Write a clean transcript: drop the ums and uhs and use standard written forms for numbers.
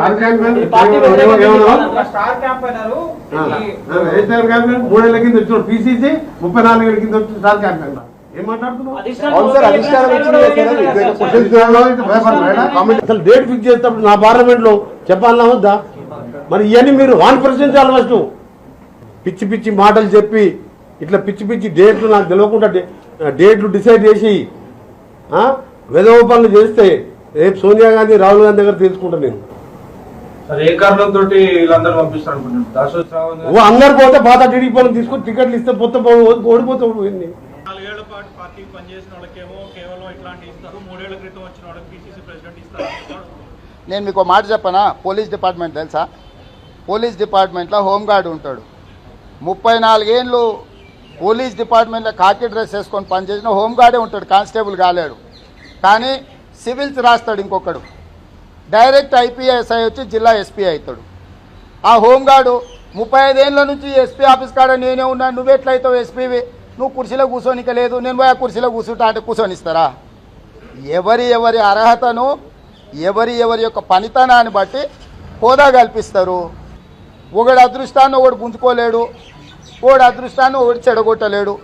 Star campaign మూడేళ్ల కింద వచ్చిన పిసిసి 34 ఏళ్ల కింద వచ్చిన స్టార్ క్యాంపెయిన్ ఏం మాట్లాడుతున్నావు? అసలు డేట్ ఫిక్స్ చేసేటప్పుడు నా పార్లమెంట్ లో చెప్పాలన్నా వద్దా? మరి ఇవన్నీ మీరు 1% చాలా ఫస్ట్ పిచ్చి పిచ్చి మాటలు చెప్పి ఇట్లా పిచ్చి పిచ్చి డేట్లు నాకు తెలియకుండా డేట్లు డిసైడ్ చేసి వెధవ పనులు చేస్తే రేపు సోనియా గాంధీ రాహుల్ గాంధీ దగ్గర తెలుసుకుంటా నేను. ఏ కారణంతో వీళ్ళందరూ పంపిస్తారు అందరు పోతే పాత టీడీపీ పనులు తీసుకొని టికెట్లు ఇస్తే మొత్తం ఓడిపోతే పోయింది. 4 ఏళ్ల పాటు పార్టీకి పనిచేసిన వాళ్ళకేమో కేవలం ఇట్లాంటి ఇస్తారు, 3 ఏళ్ల క్రితం వచ్చిన వాళ్ళకి పిసిసి ప్రెసిడెంట్ ఇస్తారు. నేను మీకు మాట చెప్పనా, పోలీస్ డిపార్ట్మెంట్ తెలుసా? పోలీస్ డిపార్ట్మెంట్లో హోంగార్డ్ ఉంటాడు. 34 ఏళ్ళు పోలీస్ డిపార్ట్మెంట్లో కాకి డ్రెస్ వేసుకొని పనిచేసిన హోంగార్డే ఉంటాడు, కానిస్టేబుల్ కాలేడు. కానీ సివిల్స్ రాస్తాడు ఇంకొకడు, డైరెక్ట్ ఐపీఎస్ఐ వచ్చి జిల్లా ఎస్పీ అవుతాడు. ఆ హోంగార్డు 35 ఏళ్ళ నుంచి ఎస్పీ ఆఫీస్ కాడ నేనే ఉన్నాను, నువ్వెట్లయితావు ఎస్పీవి, నువ్వు కుర్చీలో కూర్చోనిక లేదు, నేను పోయి ఆ కుర్చీలో కూర్చుంటా అంటే కూర్చొనిస్తారా? ఎవరి అర్హతను ఎవరి యొక్క పనితనాన్ని బట్టి హోదా కల్పిస్తారు. ఒకడు అదృష్టాన్ని ఒకడు గుంజుకోలేడు, ఒకడు అదృష్టాన్ని ఒకటి చెడగొట్టలేడు.